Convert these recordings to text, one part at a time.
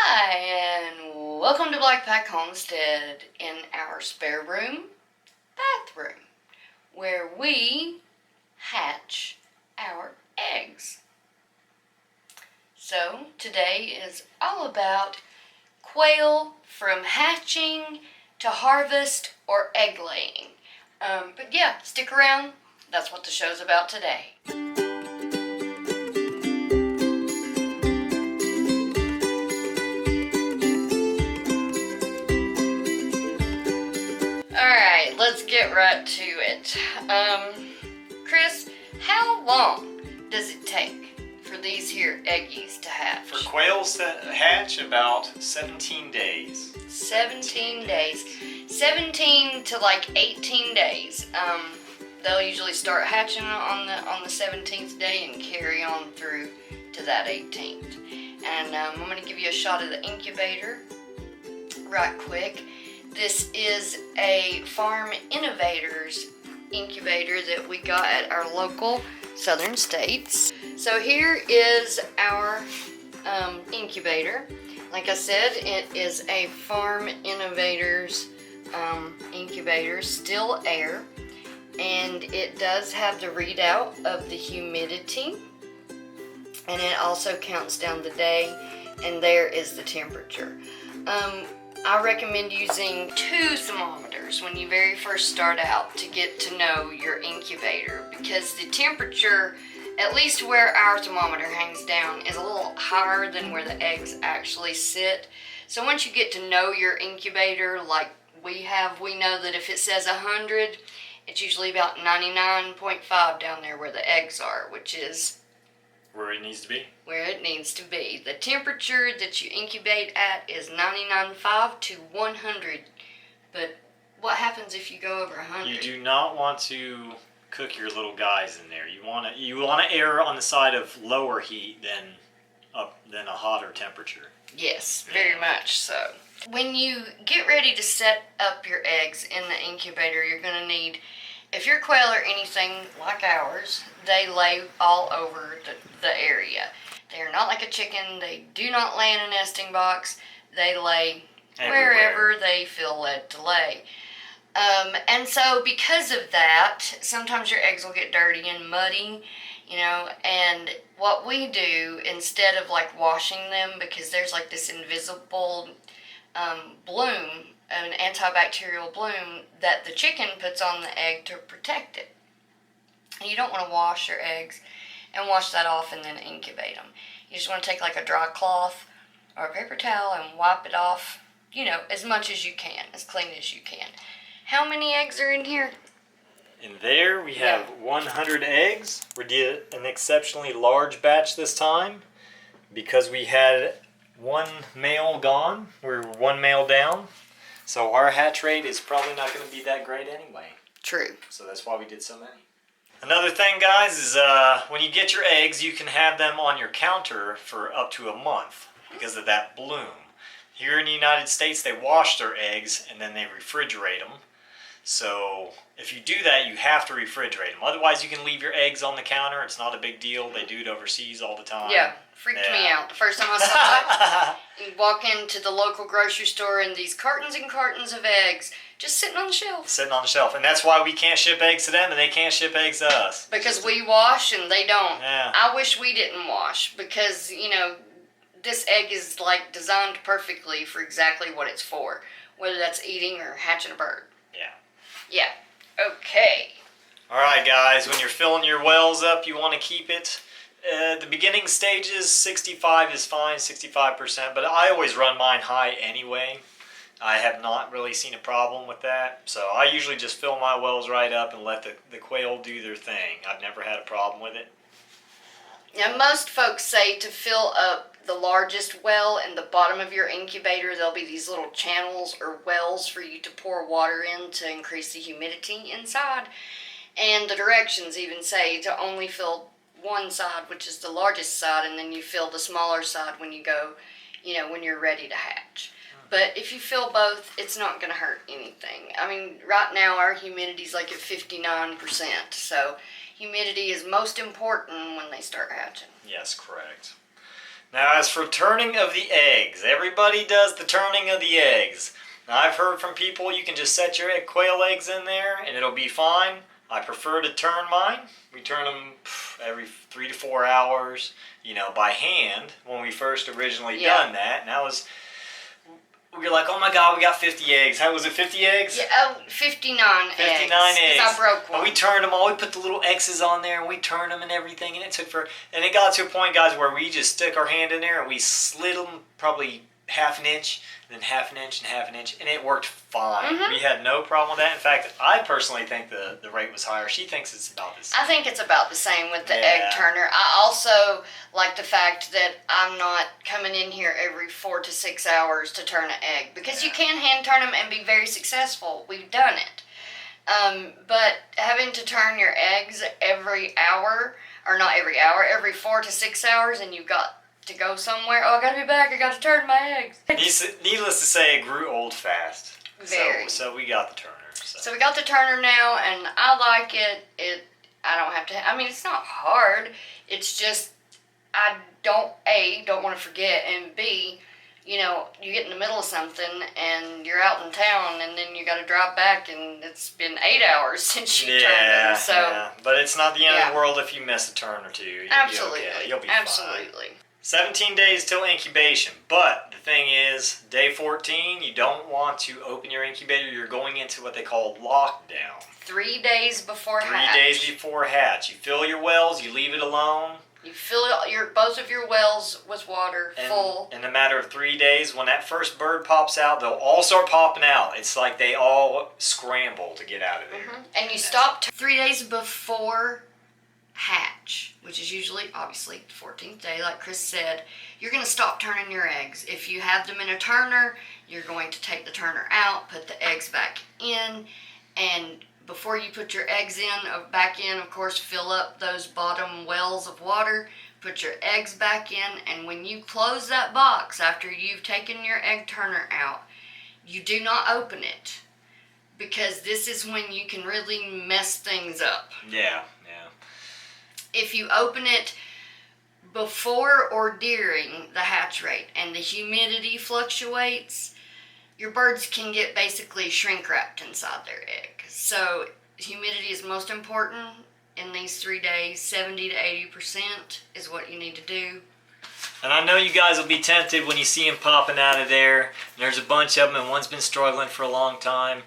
Hi, and welcome to Blackpack Homestead in our spare room, bathroom, where we hatch our eggs. So, today is all about quail from hatching to harvest or egg laying. But yeah, stick around. That's what the show's about today. Alright, let's get right to it. Chris, how long does it take for these here eggies to hatch? For quails that hatch, about 17 days. 17 days. 17 to like 18 days. They'll usually start hatching on the 17th day and carry on through to that 18th. And I'm going to give you a shot of the incubator right quick. This is a Farm Innovators incubator that we got at our local Southern States. So here is our incubator. Like I said, it is a Farm Innovators incubator, still air, and it does have the readout of the humidity, and it also counts down the day, and there is the temperature. I recommend using 2 thermometers when you very first start out to get to know your incubator, because the temperature, at least where our thermometer hangs down, is a little higher than where the eggs actually sit. So once you get to know your incubator like we have, we know that if it says 100, it's usually about 99.5 down there where the eggs are, which is Where it needs to be? Where it needs to be. The temperature that you incubate at is 99.5 to 100. But what happens if you go over 100? You do not want to cook your little guys in there. You want to err on the side of lower heat than a hotter temperature. Yes, very much so. When you get ready to set up your eggs in the incubator, you're going to need, if your quail are anything like ours, they lay all over the area. They are not like a chicken. They do not lay in a nesting box. They lay wherever they feel led to lay. And so because of that, sometimes your eggs will get dirty and muddy, and what we do, instead of like washing them, because there's like this invisible bloom, an antibacterial bloom that the chicken puts on the egg to protect it. And you don't want to wash your eggs and wash that off and then incubate them. You just want to take like a dry cloth or a paper towel and wipe it off, as much as you can, as clean as you can. How many eggs are in here? In there we have 100 eggs. We did an exceptionally large batch this time because we had one male gone. We're one male down. So our hatch rate is probably not going to be that great anyway. True. So that's why we did so many. Another thing, guys, is when you get your eggs, you can have them on your counter for up to a month because of that bloom. Here in the United States, they wash their eggs and then they refrigerate them. So if you do that, you have to refrigerate them. Otherwise, you can leave your eggs on the counter. It's not a big deal. They do it overseas all the time. Yeah, freaked me out. The first time I saw it, you walk into the local grocery store and these cartons and cartons of eggs just sitting on the shelf. Sitting on the shelf. And that's why we can't ship eggs to them and they can't ship eggs to us. Because we wash and they don't. Yeah. I wish we didn't wash because, this egg is like designed perfectly for exactly what it's for. Whether that's eating or hatching a bird. Yeah. Okay. Alright guys, when you're filling your wells up, you want to keep it the beginning stages, 65 is fine, 65%, but I always run mine high anyway. I have not really seen a problem with that, so I usually just fill my wells right up and let the quail do their thing. I've never had a problem with it. Now most folks say to fill up the largest well in the bottom of your incubator, there'll be these little channels or wells for you to pour water in to increase the humidity inside. And the directions even say to only fill one side, which is the largest side, and then you fill the smaller side when you go, when you're ready to hatch. But if you fill both, it's not going to hurt anything. I mean, right now our humidity's like at 59%, so humidity is most important when they start hatching. Yes, correct. Now, as for turning of the eggs, everybody does the turning of the eggs. Now, I've heard from people you can just set your quail eggs in there and it'll be fine. I prefer to turn mine. We turn them every 3 to 4 hours, you know, by hand when we first originally done that. And that was, we were like, oh my God, we got 50 eggs. How was it, 50 eggs? Yeah, 59 eggs. 59 eggs. Because I broke one. And we turned them all. We put the little X's on there and we turned them and everything. And it took and it got to a point, guys, where we just stuck our hand in there and we slid them probably half an inch, then half an inch and half an inch, and it worked fine. We had no problem with that. In fact, I personally think the rate was higher. She thinks it's about the same. I think it's about the same with the egg turner. I also like the fact that I'm not coming in here every 4 to 6 hours to turn an egg, because you can hand turn them and be very successful. We've done it. But having to turn your eggs every hour, or not every hour, every 4 to 6 hours, and you've got to go somewhere. Oh, I gotta be back. I gotta turn my eggs. Needless to say, it grew old fast. Very. So we got the turner. So we got the turner now, and I like it. I don't have to. I mean, it's not hard. It's just I don't want to forget, and B, you know, you get in the middle of something and you're out in town, and then you got to drive back, and it's been 8 hours since you turned them. So, but it's not the end of the world if you miss a turn or two. You'll be okay. You'll be fine. 17 days till incubation, but the thing is, day 14, you don't want to open your incubator. You're going into what they call lockdown. 3 days before hatch. 3 days before hatch. You fill your wells, you leave it alone. You fill both of your wells with water full. In a matter of 3 days, when that first bird pops out, they'll all start popping out. It's like they all scramble to get out of there. And you stop 3 days before hatch, which is usually, obviously, the 14th day, like Chris said. You're going to stop turning your eggs. If you have them in a turner, you're going to take the turner out, put the eggs back in, and before you put your eggs back in, of course, fill up those bottom wells of water, put your eggs back in, and when you close that box after you've taken your egg turner out, you do not open it, because this is when you can really mess things up. Yeah. If you open it before or during the hatch rate and the humidity fluctuates, your birds can get basically shrink wrapped inside their egg. So humidity is most important in these 3 days. 70 to 80% is what you need to do. And I know you guys will be tempted when you see them popping out of there. And there's a bunch of them, and one's been struggling for a long time.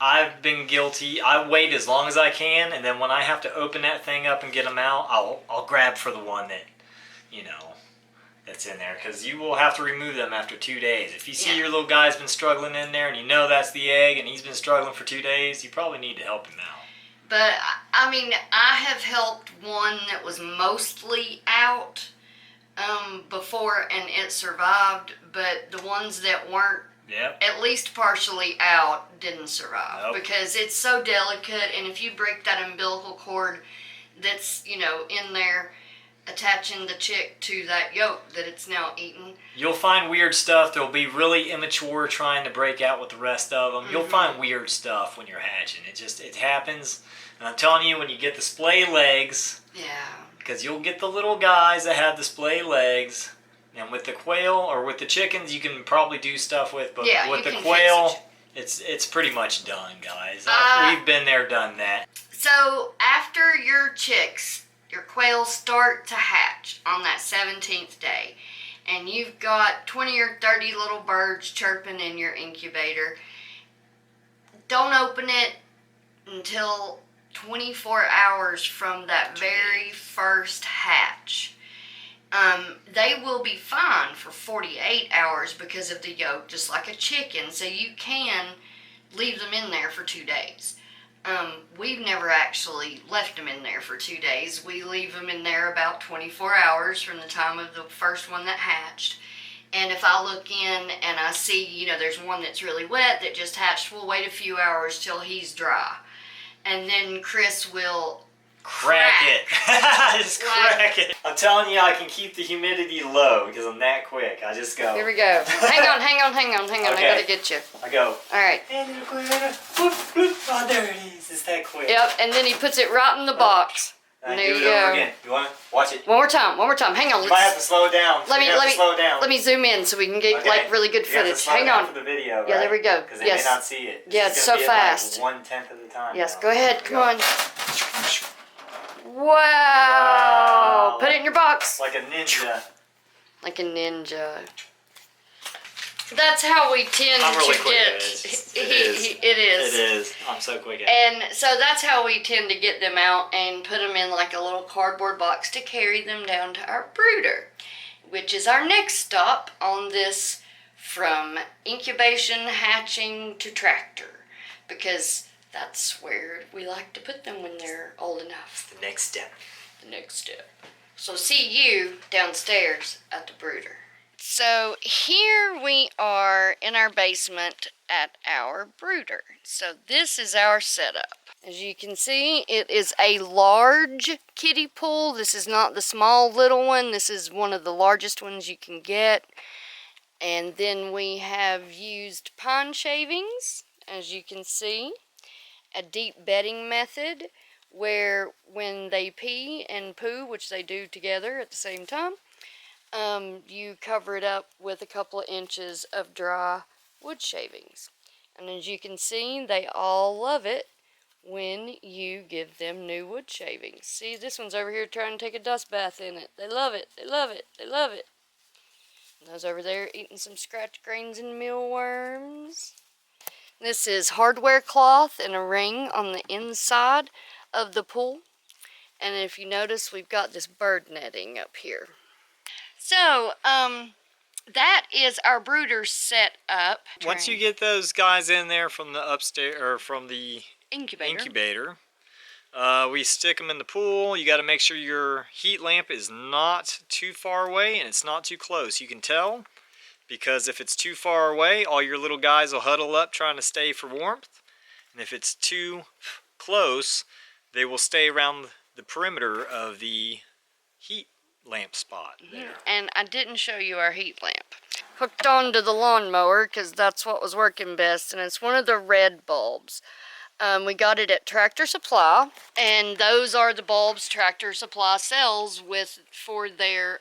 I've been guilty. I wait as long as I can, and then when I have to open that thing up and get them out, I'll grab for the one that, that's in there, because you will have to remove them after 2 days. If you see your little guy's been struggling in there, and you know that's the egg, and he's been struggling for 2 days, you probably need to help him out. But, I mean, I have helped one that was mostly out before, and it survived, but the ones that weren't at least partially out didn't survive, because it's so delicate, and if you break that umbilical cord that's, in there attaching the chick to that yolk that it's now eaten, you'll find weird stuff. There'll be really immature trying to break out with the rest of them. You'll find weird stuff when you're hatching. It happens, and I'm telling you, when you get the splay legs, because you'll get the little guys that have the splay legs. And with the quail or with the chickens, you can probably do stuff with, but with the quail, it's pretty much done, guys. We've been there, done that. So after your chicks, your quail start to hatch on that 17th day, and you've got 20 or 30 little birds chirping in your incubator, don't open it until 24 hours from that very first hatch. They will be fine for 48 hours because of the yolk, just like a chicken, so you can leave them in there for 2 days. We've never actually left them in there for 2 days. We leave them in there about 24 hours from the time of the first one that hatched. And if I look in and I see, there's one that's really wet that just hatched, we'll wait a few hours till he's dry. And then Chris will crack it. Just crack it. I'm telling you, I can keep the humidity low because I'm that quick. I just go. Here we go. Hang on. Okay. I gotta get you. I go. All right. Oh, there it is. It's that quick. Yep, and then he puts it right in the box. And there do you it over go. again. You want to watch it? One more time. Hang on. You might have to slow it down. Let me zoom in so we can get like really good footage. You have to slow Hang it down on. For the video, right? Yeah, there we go. Because they may not see it. Yeah, it's so fast. Like 1/10 of the time. Yes, now. go ahead. Come on. Wow. Put it in your box. Like a ninja. Like a ninja. That's how we tend I'm really to quick get. at it. It is. It is. I'm so quick at it. And so that's how we tend to get them out and put them in like a little cardboard box to carry them down to our brooder, which is our next stop on this from incubation, hatching to tractor, because that's where we like to put them when they're old enough. The next step. The next step. So see you downstairs at the brooder. So here we are in our basement at our brooder. So this is our setup. As you can see, it is a large kiddie pool. This is not the small little one. This is one of the largest ones you can get. And then we have used pine shavings, as you can see. A deep bedding method where when they pee and poo, which they do together at the same time, you cover it up with a couple of inches of dry wood shavings. And as you can see, they all love it when you give them new wood shavings. See, this one's over here trying to take a dust bath in it. They love it. They love it. They love it. And those over there eating some scratch grains and mealworms. This is hardware cloth and a ring on the inside of the pool. And if you notice, we've got this bird netting up here. So, that is our brooder set up. Once you get those guys in there from the upstairs or from the incubator, we stick them in the pool. You got to make sure your heat lamp is not too far away and it's not too close. You can tell because if it's too far away, all your little guys will huddle up trying to stay for warmth. And if it's too close, they will stay around the perimeter of the heat lamp spot there. And I didn't show you our heat lamp. Hooked onto the lawnmower because that's what was working best, and it's one of the red bulbs. We got it at Tractor Supply, and those are the bulbs Tractor Supply sells for their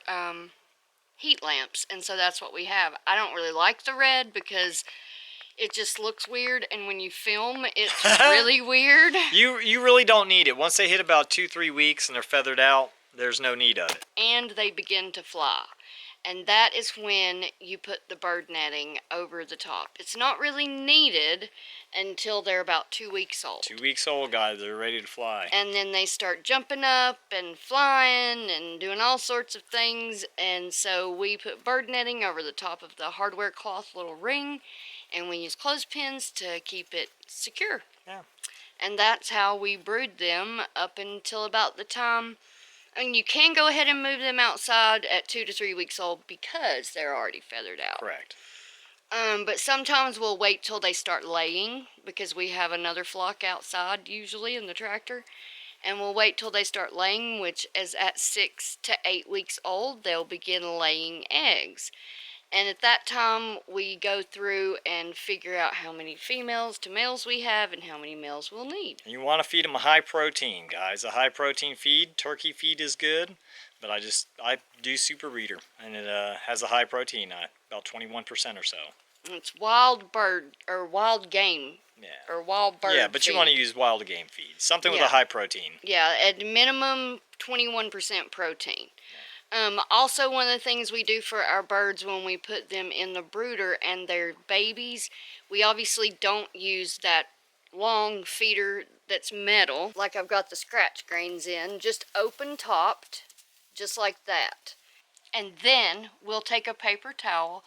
heat lamps, and so that's what we have. I don't really like the red because it just looks weird, and when you film, it's really weird. You really don't need it. Once they hit about 2-3 weeks and they're feathered out, there's no need of it. And they begin to fly. And that is when you put the bird netting over the top. It's not really needed until they're about 2 weeks old. 2 weeks old, guys. They're ready to fly. And then they start jumping up and flying and doing all sorts of things. And so we put bird netting over the top of the hardware cloth little ring. And we use clothespins to keep it secure. Yeah. And that's how we brood them up until about the time. And you can go ahead and move them outside at 2 to 3 weeks old because they're already feathered out. Correct. But sometimes we'll wait till they start laying because we have another flock outside usually in the tractor. And we'll wait till they start laying, which is at 6 to 8 weeks old, they'll begin laying eggs. And at that time, we go through and figure out how many females to males we have and how many males we'll need. You want to feed them a high protein, guys. A high protein feed. Turkey feed is good, but I do Super Reader, and it has a high protein, about 21% or so. It's wild bird or wild game. Yeah. Or wild bird. Yeah, but feed. you want to use wild game feed. Something with a high protein. Yeah, at minimum 21% protein. Also, one of the things we do for our birds when we put them in the brooder and they're babies, we obviously don't use that long feeder that's metal, like I've got the scratch grains in, just open topped, just like that. And then we'll take a paper towel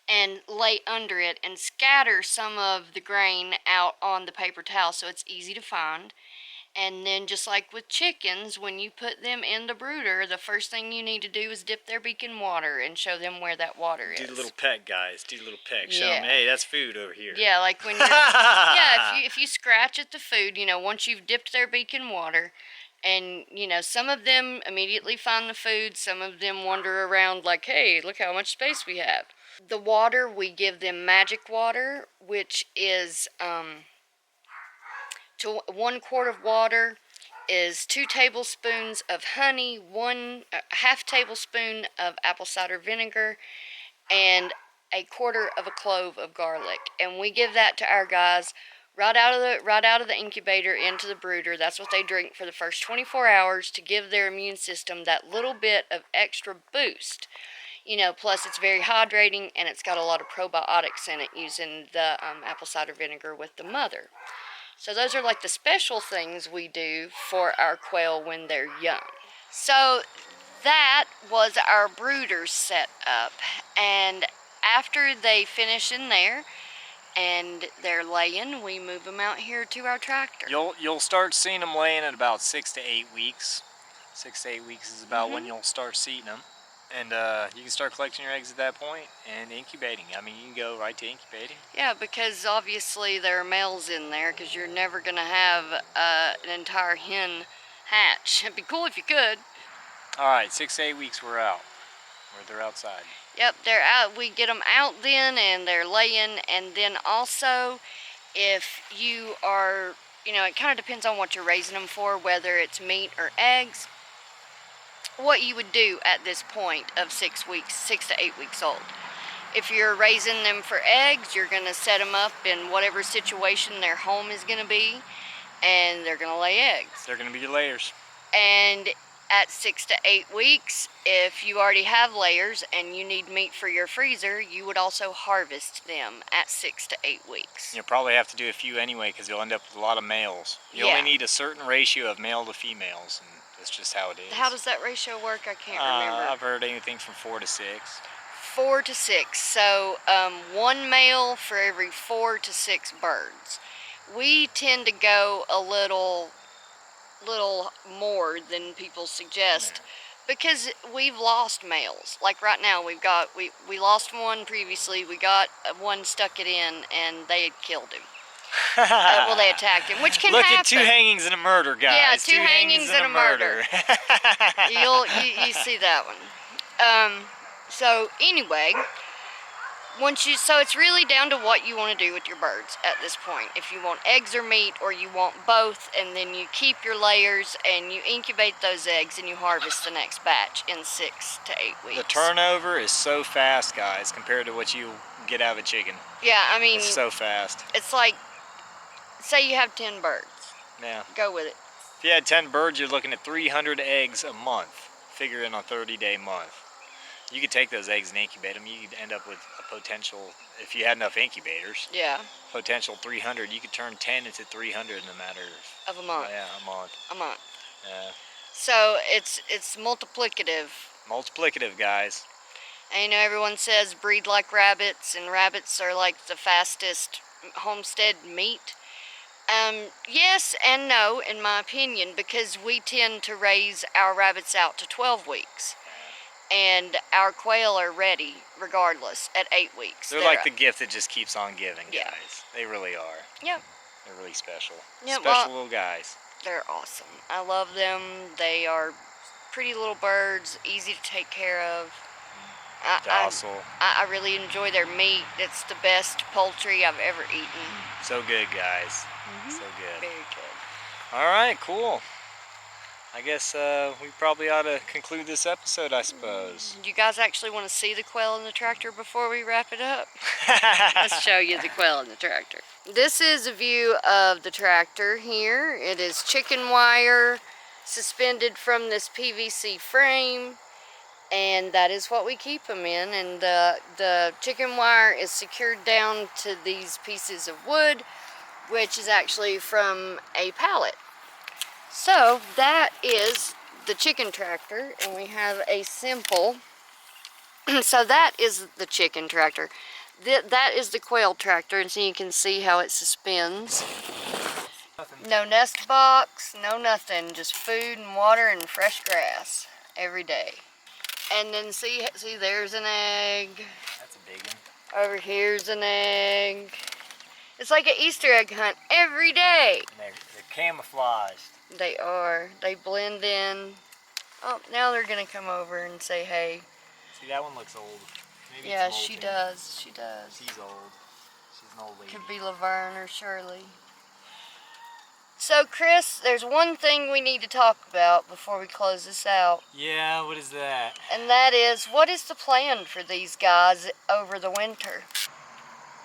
and lay under it and scatter some of the grain out on the paper towel so it's easy to find. And then just like with chickens, when you put them in the brooder, the first thing you need to do is dip their beak in water and show them where that water is. Do the little peck, guys. Do the little peck. Show them, hey, that's food over here. Yeah, like when you're, if you scratch at the food, once you've dipped their beak in water, and, some of them immediately find the food, some of them wander around like, hey, look how much space we have. The water, we give them magic water, which is... to 1 quart of water is 2 tablespoons of honey, a half tablespoon of apple cider vinegar, and a quarter of a clove of garlic. And we give that to our guys right out of the incubator into the brooder. That's what they drink for the first 24 hours to give their immune system that little bit of extra boost. You know, plus it's very hydrating, and it's got a lot of probiotics in it using the apple cider vinegar with the mother. So those are like the special things we do for our quail when they're young. So that was our brooders set up, and after they finish in there and they're laying, we move them out here to our tractor. You'll start seeing them laying at about 6 to 8 weeks. 6 to 8 weeks is about when you'll start seeing them. And you can start collecting your eggs at that point and incubating. I mean, you can go right to incubating. Yeah, because obviously there are males in there, because you're never going to have an entire hen hatch. It'd be cool if you could. All right, 6 to 8 weeks we're out. They're outside. Yep, they're out. We get them out then, and they're laying. And then also, if you are, you know, it kind of depends on what you're raising them for, whether it's meat or eggs. What you would do at this point of 6 to 8 weeks old. If you're raising them for eggs, you're going to set them up in whatever situation their home is going to be, and they're going to lay eggs. They're going to be your layers. And at 6 to 8 weeks, if you already have layers and you need meat for your freezer, you would also harvest them at 6 to 8 weeks. You'll probably have to do a few anyway, because you'll end up with a lot of males. You only need a certain ratio of male to females, and that's just how it is. How does that ratio work? I can't remember. I've heard anything from 4 to 6. 4 to 6. So 1 male for every 4 to 6 birds. We tend to go a little more than people suggest, because we've lost males. Like right now, we lost one previously. We got one, stuck it in, and they had killed him. Well, they attacked him, which can happen. Look at 2 hangings and a murder, guys. Yeah, 2 hangings and a murder. You see that one. So anyway, so it's really down to what you want to do with your birds at this point. If you want eggs or meat, or you want both, and then you keep your layers and you incubate those eggs and you harvest the next batch in 6 to 8 weeks. The turnover is so fast, guys, compared to what you get out of a chicken. Yeah, I mean, it's so fast. It's like, say you have 10 birds. Yeah. Go with it. If you had 10 birds, you're looking at 300 eggs a month, figuring on a 30-day month. You could take those eggs and incubate them. You could end up with a potential, if you had enough incubators, potential 300. You could turn 10 into 300 in a matter of a month. Yeah, a month. A month. Yeah. So it's multiplicative. Multiplicative, guys. And you know, everyone says breed like rabbits, and rabbits are like the fastest homestead meat. Yes and no, in my opinion, because we tend to raise our rabbits out to 12 weeks. And our quail are ready, regardless, at 8 weeks. They're like the gift that just keeps on giving, guys. Yeah. They really are. Yeah. They're really special. Yeah, special little guys. They're awesome. I love them. They are pretty little birds, easy to take care of. Docile. I really enjoy their meat. It's the best poultry I've ever eaten. So good, guys. So good. Very good. All right, cool. I guess we probably ought to conclude this episode, I suppose. You guys actually want to see the quail in the tractor before we wrap it up? Let's show you the quail in the tractor. This is a view of the tractor here. It is chicken wire suspended from this PVC frame, and that is what we keep them in. And the chicken wire is secured down to these pieces of wood, which is actually from a pallet. So that is the chicken tractor, and we have a simple, so that is the chicken tractor. That is the quail tractor, and so you can see how it suspends. No nest box, no nothing, just food and water and fresh grass every day. And then see there's an egg. That's a big one. Over here's an egg. It's like an Easter egg hunt every day. And they're camouflaged. They are. They blend in. Oh, now they're going to come over and say hey. See, that one looks old. Maybe yeah, it's she does. She does. She's old. She's an old lady. Could be Laverne or Shirley. So, Chris, there's one thing we need to talk about before we close this out. Yeah, what is that? And that is, what is the plan for these guys over the winter?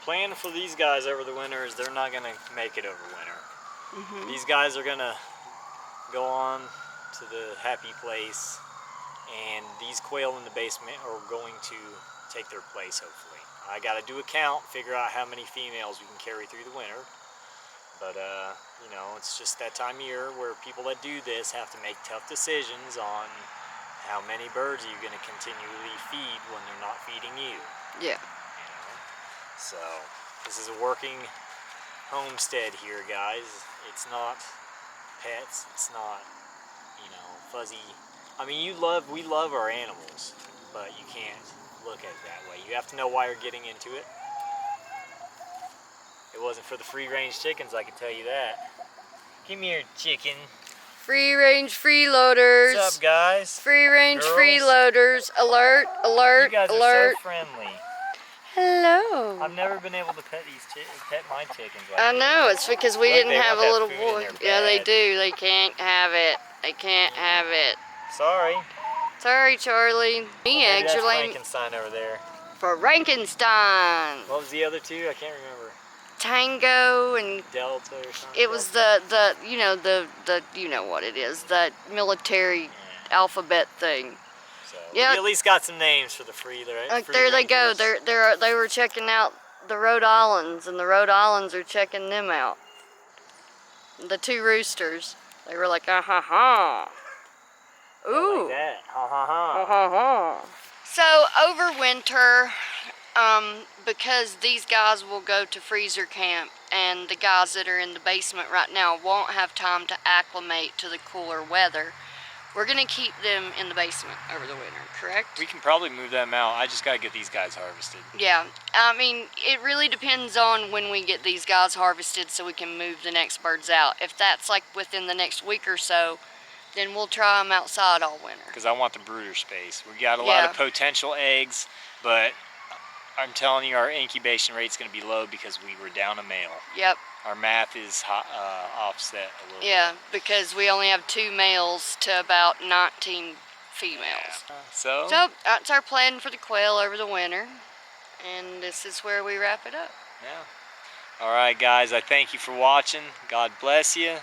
Plan for these guys over the winter is they're not going to make it over winter. Mm-hmm. These guys are going to go on to the happy place, and these quail in the basement are going to take their place, hopefully. I got to do a count, figure out how many females we can carry through the winter. But, you know, it's just that time of year where people that do this have to make tough decisions on how many birds are you going to continually feed when they're not feeding you. Yeah. You know? So, this is a working homestead here, guys. It's not pets. It's not, you know, fuzzy. I mean, we love our animals, but you can't look at it that way. You have to know why you're getting into it. It wasn't for the free-range chickens, I can tell you that. Give me your chicken. Free-range freeloaders. What's up, guys? Free-range Girls? freeloaders. Alert, alert, You guys alert. are so friendly. Hello. I've never been able to pet my chickens like I this. know, it's because we Look, didn't they have a want that little food in boy. their Yeah, they bed. do. They can't have it. They can't have it. Sorry. Sorry, Charlie. Maybe Eggs that's are laying Frankenstein over there. for Frankenstein. What was the other two? I can't remember. Tango and Delta or something? it was the you know you know what it is, the military alphabet thing. So Yeah. we at least got some names for the free. There they go. They were checking out the Rhode Islands, and the Rhode Islands are checking them out. The two roosters. They were like, ah ha ha. Ooh. Like that. Ha ha ha. Ha ha ha. So over winter, because these guys will go to freezer camp, and the guys that are in the basement right now won't have time to acclimate to the cooler weather, we're going to keep them in the basement over the winter, correct? We can probably move them out. I just got to get these guys harvested. Yeah, I mean, it really depends on when we get these guys harvested so we can move the next birds out. If that's like within the next week or so, then we'll try them outside all winter. Because I want the brooder space. We got a lot of potential eggs, but I'm telling you, our incubation rate's going to be low because we were down a male. Yep. Our math is offset a little Yeah, bit. because we only have 2 males to about 19 females. Yeah. So that's our plan for the quail over the winter, and this is where we wrap it up. yeah. All right, guys. I thank you for watching. God bless you.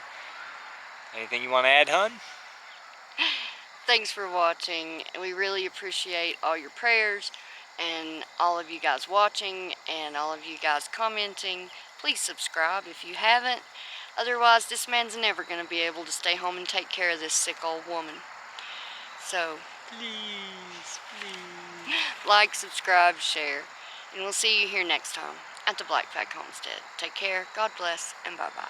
Anything you want to add, hun? Thanks for watching. We really appreciate all your prayers and all of you guys watching and all of you guys commenting. Please subscribe if you haven't. Otherwise, this man's never going to be able to stay home and take care of this sick old woman. So, Please, please. like, subscribe, share, and we'll see you here next time at the Blackpack Homestead. Take care, God bless, and bye-bye.